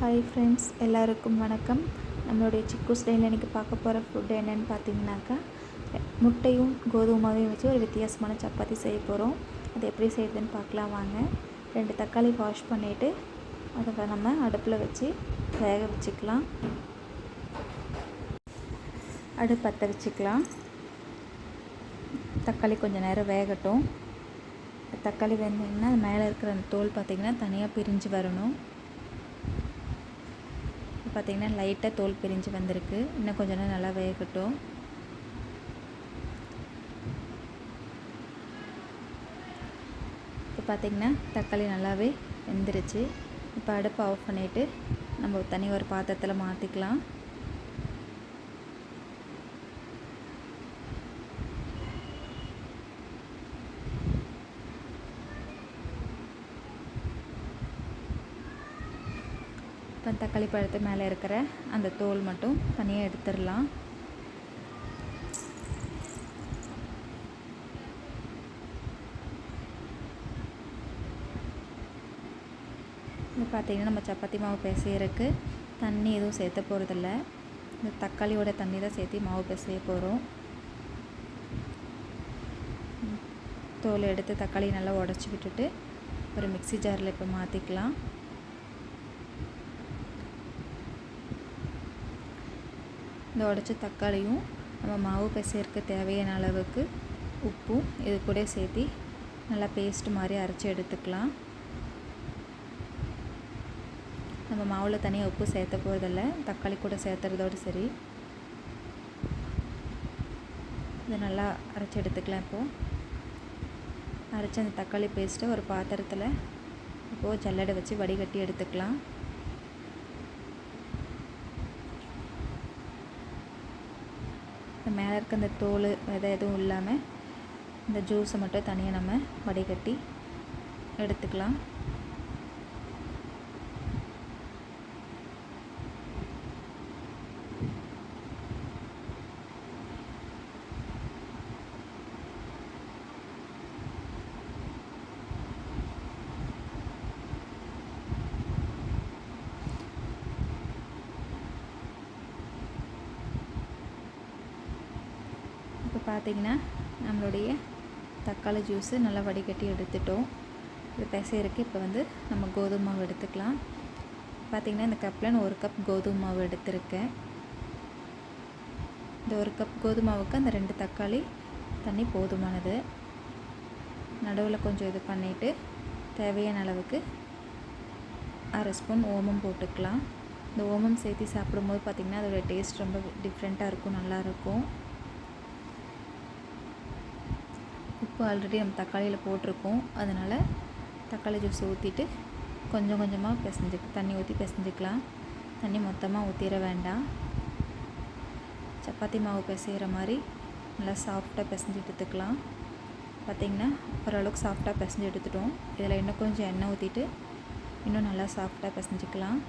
Hi friends, எல்லாருக்கும் வணக்கம். நம்மளுடைய சிக்கு ஸ்டைலில் இன்றைக்கி பார்க்க போகிற ஃபுட் என்னென்னு பார்த்தீங்கன்னாக்கா, முட்டையும் கோதுமாவையும் வச்சு ஒரு வித்தியாசமான சப்பாத்தி செய்ய போகிறோம். அது எப்படி செய்யுதுன்னு பார்க்கலாம் வாங்க. 2 தக்காளி வாஷ் பண்ணிவிட்டு அதை நம்ம அடுப்பில் வச்சு வேக வச்சுக்கலாம். அடுப்பு பற்ற வச்சுக்கலாம். தக்காளி கொஞ்சம் நேரம் வேகட்டும். தக்காளி வெந்தீங்கன்னா அது மேலே இருக்கிற அந்த தோல் பார்த்திங்கன்னா தனியாக பிரிஞ்சு வரணும். பார்த்திங்கன்னா லைட்டாக தோல் பிரிஞ்சு வந்திருக்கு. இன்னும் கொஞ்சம் நேரம் நல்லா வேகட்டும். இப்போ பார்த்திங்கன்னா தக்காளி நல்லாவே வெந்துருச்சு. இப்போ அடுப்பு ஆஃப் பண்ணிவிட்டு நம்ம தனி ஒரு பாத்திரத்தில் மாற்றிக்கலாம். இப்போ தக்காளி பழத்து மேலே இருக்கிற அந்த தோல் மட்டும் தனியாக எடுத்துடலாம். இது பார்த்திங்கன்னா நம்ம சப்பாத்தி மாவு பிசையறதுக்கு தண்ணி எதுவும் சேர்த்த போகிறதில்ல. இந்த தக்காளியோட தண்ணி தான் சேர்த்து மாவு பிசைய போகிறோம். தோல் எடுத்து தக்காளி நல்லா உடச்சி விட்டுட்டு ஒரு மிக்ஸி ஜாரில் இப்போ மாற்றிக்கலாம். இந்த உடச்ச தக்காளியும் நம்ம மாவு பிசையறதுக்கு தேவையான அளவுக்கு உப்பும் இது கூட சேர்த்து நல்லா பேஸ்ட் மாதிரி அரைச்சி எடுத்துக்கலாம். நம்ம மாவில் தனியாக உப்பு சேர்த்த போகிறதில்ல, தக்காளி கூட சேர்த்துறதோடு சரி. இதை நல்லா அரைச்சி எடுத்துக்கலாம். இப்போது அரைச்ச அந்த தக்காளி பேஸ்ட்டை ஒரு பாத்திரத்தில் இப்போது ஜல்லடை வச்சு வடிகட்டி எடுத்துக்கலாம். மேலே இருக்க அந்த தோல் விதை எதுவும் இல்லாமல் இந்த ஜூஸை மட்டும் தனியாக நம்ம வடிகட்டி எடுத்துக்கலாம். இப்போ பார்த்திங்கன்னா நம்மளுடைய தக்காளி ஜூஸு நல்லா வடிகட்டி எடுத்துட்டோம். இது பிசையறதுக்கு இப்போ நம்ம கோதுமை மாவு எடுத்துக்கலாம். பார்த்திங்கன்னா இந்த கப்பில் நான் 1 கப் கோதுமை மாவு எடுத்திருக்கேன். இந்த 1 கப் கோதுமை மாவுக்கு அந்த 2 தக்காளி தண்ணி போதுமானது. நடுவில் கொஞ்சம் இது பண்ணிவிட்டு தேவையான அளவுக்கு 1/2 ஸ்பூன் ஓமம் போட்டுக்கலாம். இந்த ஓமம் சேர்த்து சாப்பிடும்போது பார்த்திங்கன்னா அதோடய டேஸ்ட் ரொம்ப டிஃப்ரெண்ட்டாக இருக்கும், நல்லாயிருக்கும். உப்பு ஆல்ரெடி நம்ம தக்காளியில் போட்டிருக்கோம், அதனால் தக்காளி ஜூஸ் ஊற்றிட்டு கொஞ்சம் கொஞ்சமாக தண்ணி ஊற்றி பிசைஞ்சிக்கலாம். தண்ணி மொத்தமாக ஊற்றிட வேண்டாம். சப்பாத்தி மாவு பிசைகிற மாதிரி நல்லா சாஃப்டாக பிசைஞ்சு எடுத்துக்கலாம். பார்த்திங்கன்னா ஓரளவுக்கு சாஃப்டாக பிசைஞ்சு எடுத்துட்டோம். இதில் இன்னும் கொஞ்சம் எண்ணெய் ஊற்றிட்டு இன்னும் நல்லா சாஃப்டாக பிசைஞ்சிக்கலாம்.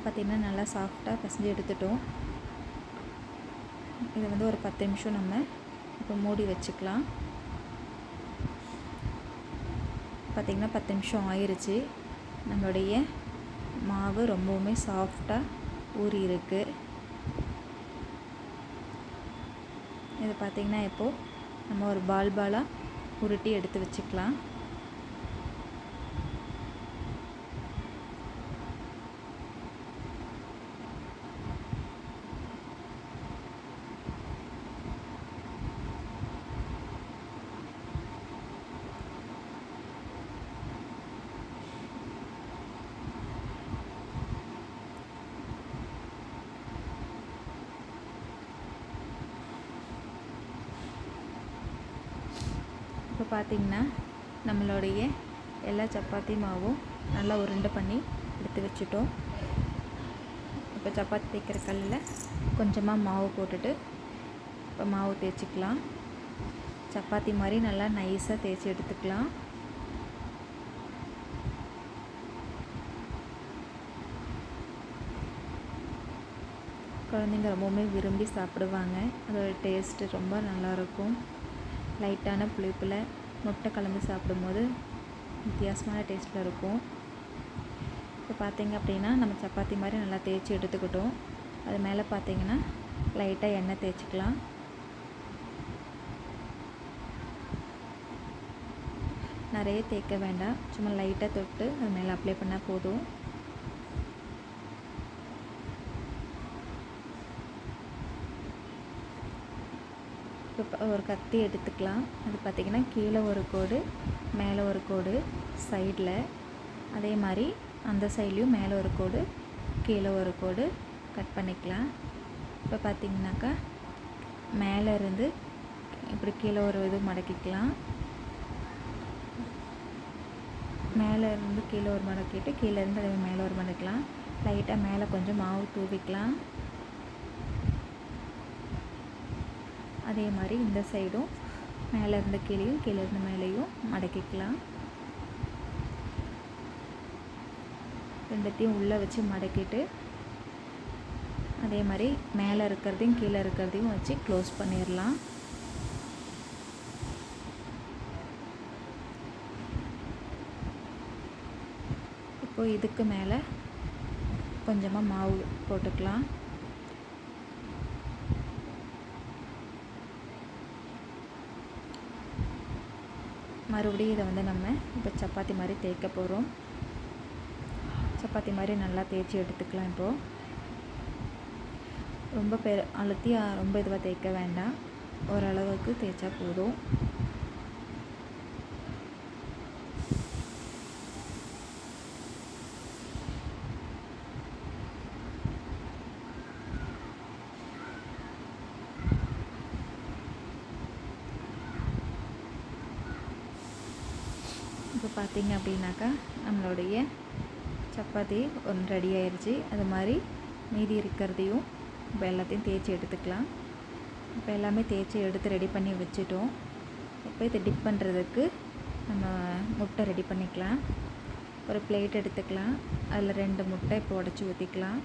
பார்த்திங்கன்னா நல்லா சாஃப்டாக பிசைஞ்சு எடுத்துட்டோம். இதை ஒரு 10 நிமிஷம் நம்ம இப்போ மூடி வச்சுக்கலாம். பார்த்திங்கன்னா 10 நிமிஷம் ஆயிடுச்சு. நம்மளுடைய மாவு ரொம்பவுமே சாஃப்டாக ஊறி இருக்குது. இது பார்த்திங்கன்னா இப்போது நம்ம ஒரு பாலாக உருட்டி எடுத்து வச்சுக்கலாம். இப்போ பார்த்திங்கன்னா நம்மளுடைய எல்லா சப்பாத்தி மாவும் நல்லா உருண்டை பண்ணி எடுத்து வச்சுட்டோம். இப்போ சப்பாத்தி தேய்க்கிற கல்லில் கொஞ்சமாக மாவு போட்டுட்டு இப்போ மாவு தேய்ச்சிக்கலாம். சப்பாத்தி மாதிரி நல்லா நைஸாக தேய்ச்சி எடுத்துக்கலாம். குழந்தைங்க ரொம்பவுமே விரும்பி சாப்பிடுவாங்க. அதோட டேஸ்ட்டு ரொம்ப நல்லாயிருக்கும். லைட்டான புளிப்பில் முட்டை கலந்து சாப்பிடும்போது வித்தியாசமான டேஸ்ட்டில் இருக்கும். இப்போ பார்த்திங்க அப்படின்னா நம்ம சப்பாத்தி மாதிரி நல்லா தேய்ச்சி எடுத்துக்கிட்டோம். அது மேலே பார்த்திங்கன்னா லைட்டாக எண்ணெய் தேய்ச்சிக்கலாம். நிறைய தேய்க்க வேண்டாம், சும்மா லைட்டாக தொட்டு அது மேலே அப்ளை பண்ணால் போதும். இப்போ ஒரு கத்தி எடுத்துக்கலாம். அது பார்த்திங்கன்னா கீழே ஒரு கோடு, மேலே ஒரு கோடு, சைடில் அதே மாதிரி அந்த சைட்லேயும் மேலே ஒரு கோடு, கீழே ஒரு கோடு கட் பண்ணிக்கலாம். இப்போ பார்த்திங்கனாக்கா மேலே இருந்து இப்படி கீழே ஒரு இது மடக்கிக்கலாம். மேலே இருந்து கீழே ஒரு மடக்கிட்டு கீழேருந்து அதே மேலே ஒரு மடக்கலாம். லைட்டாக மேலே கொஞ்சம் மாவு தூவிக்கலாம். அதே மாதிரி இந்த சைடும் மேலே இருந்து கீழேயும் கீழேருந்து மேலேயும் மடக்கிக்கலாம். ரெண்டுத்தையும் உள்ளே வச்சு மடக்கிட்டு அதே மாதிரி மேலே இருக்கிறதையும் கீழே இருக்கிறதையும் வச்சு க்ளோஸ் பண்ணிடலாம். இப்போ இதுக்கு மேலே கொஞ்சமாக மாவு போட்டுக்கலாம். மறுபடியும் இதை நம்ம இப்போ சப்பாத்தி மாதிரி தேய்க்க போகிறோம். சப்பாத்தி மாதிரி நல்லா தேய்ச்சி எடுத்துக்கலாம். இப்போது ரொம்ப அழுத்தி ரொம்ப இதுவாக தேய்க்க வேண்டாம், ஓரளவுக்கு தேய்ச்சா போதும். இப்போ பார்த்திங்க அப்படின்னாக்கா நம்மளுடைய சப்பாத்தி ஒன்று ரெடி ஆயிடுச்சு. அது மாதிரி மீதி இருக்கிறதையும் இப்போ எல்லாத்தையும் தேய்ச்சி எடுத்துக்கலாம். இப்போ எல்லாமே தேய்ச்சி எடுத்து ரெடி பண்ணி வச்சுட்டோம். இப்போ இதை டிப் பண்ணுறதுக்கு நம்ம முட்டை ரெடி பண்ணிக்கலாம். ஒரு பிளேட் எடுத்துக்கலாம். அதில் 2 முட்டை இப்போ உடச்சி ஊற்றிக்கலாம்.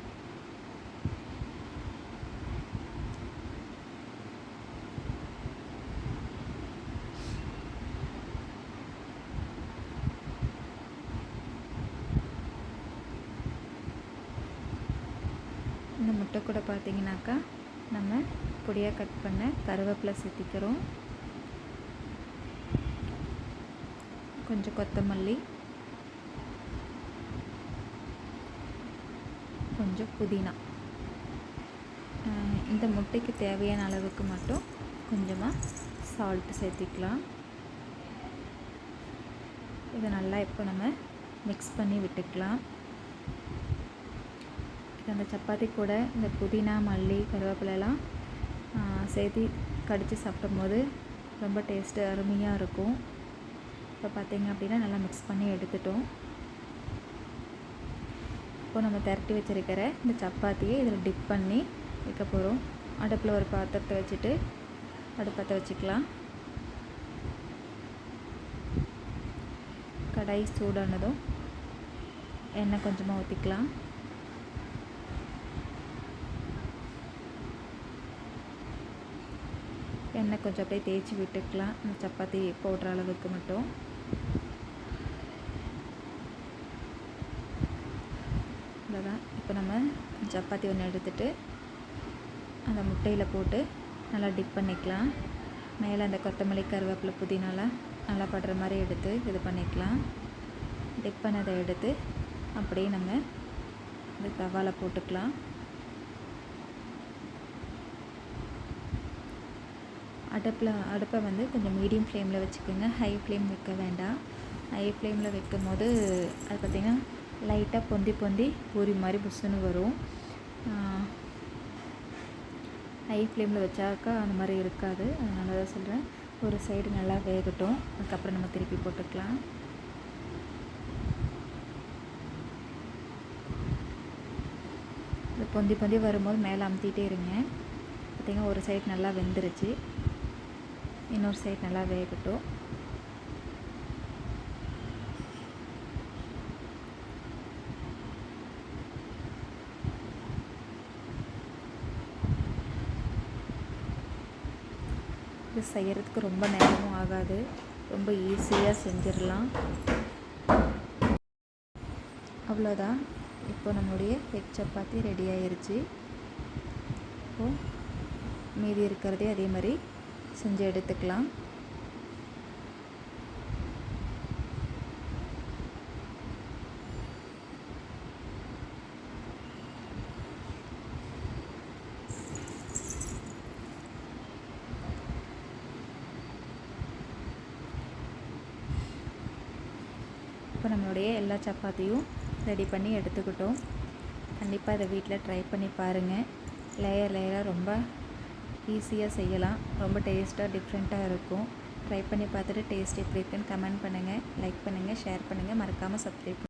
இந்த முட்டை கூட பார்த்திங்கனாக்கா நம்ம பொடியாக கட் பண்ண கருவேப்பிலை சேர்த்திக்கிறோம். கொஞ்சம் கொத்தமல்லி, கொஞ்சம் புதினா. இந்த முட்டைக்கு தேவையான அளவுக்கு மட்டும் கொஞ்சமாக சால்ட்டு சேர்த்திக்கலாம். இதை நல்லா இப்போ நம்ம மிக்ஸ் பண்ணி விட்டுக்கலாம். அந்த சப்பாத்தி கூட இந்த புதினா, மல்லி, கருவேப்பிலெல்லாம் சேர்த்து கடித்து சாப்பிடும்போது ரொம்ப டேஸ்ட்டு அருமையாக இருக்கும். இப்போ பார்த்திங்க அப்படின்னா நல்லா மிக்ஸ் பண்ணி எடுத்துட்டோம். இப்போ நம்ம திரட்டி வச்சுருக்கிற இந்த சப்பாத்தியை இதில் டிப் பண்ணி வைக்க போகிறோம். அடுப்பில் ஒரு பாத்திரத்தை வச்சுட்டு அடுப்பத்தை வச்சுக்கலாம். கடாய் சூடானதும் எண்ணெய் கொஞ்சமாக ஊற்றிக்கலாம். எண்ணெய் கொஞ்சம் அப்படியே தேய்ச்சி விட்டுக்கலாம், இந்த சப்பாத்தி போடுற அளவுக்கு மட்டும். அவ்வளோதான். இப்போ நம்ம சப்பாத்தி ஒன்று எடுத்துகிட்டு அந்த முட்டையில் போட்டு நல்லா டிப் பண்ணிக்கலாம். மேலே அந்த கொத்தமல்லி, கருவேப்பிலை, புதினாலாம் நல்லா படுற மாதிரி எடுத்து இது பண்ணிக்கலாம். டிப் பண்ணதை எடுத்து அப்படியே நம்ம இந்த தவாவில் போட்டுக்கலாம். அடுப்பை வந்து கொஞ்சம் மீடியம் ஃப்ளேமில் வச்சுக்கோங்க, ஹை ஃப்ளேம் வைக்க வேண்டாம். ஹை ஃப்ளேமில் வைக்கும் போது அது பார்த்திங்கன்னா லைட்டாக பொந்தி பூரி மாதிரி புஷ்ஷுன்னு வரும். ஹை ஃப்ளேமில் வச்சாக்கா அந்த மாதிரி இருக்காது. அதனால தான் சொல்கிறேன். ஒரு சைடு நல்லா வேகட்டும், அதுக்கப்புறம் நம்ம திருப்பி போட்டுக்கலாம். இது பொந்தி வரும்போது மேலே அமுத்திட்டே இருங்க. பார்த்திங்கன்னா ஒரு சைடு நல்லா வெந்துருச்சு, இன்னொரு சைடு நல்லா வேகட்டும். இது செய்கிறதுக்கு ரொம்ப நேரமும் ஆகாது. ரொம்ப ஈஸியாக செஞ்சிடலாம். அவ்வளோதான். இப்போ நம்மளுடைய எக் சப்பாத்தி ரெடி ஆயிருச்சு. இப்போது மீதி இருக்கிறதே அதே மாதிரி செஞ்சு எடுத்துக்கலாம். இப்போ நம்மளுடைய எல்லா சப்பாத்தியும் ரெடி பண்ணி எடுத்துக்கிட்டோம். கண்டிப்பாக இதை வீட்டில் ட்ரை பண்ணி பாருங்கள். லேயராக ரொம்ப ஈஸியாக செய்யலாம். ரொம்ப டேஸ்ட்டாக டிஃப்ரெண்ட்டாக இருக்கும். ட்ரை பண்ணி பார்த்துட்டு டேஸ்ட் எப்படி இருக்குன்னு கமெண்ட் பண்ணுங்கள், லைக் பண்ணுங்கள், ஷேர் பண்ணுங்கள், மறக்காமல் சப்ஸ்கிரைப்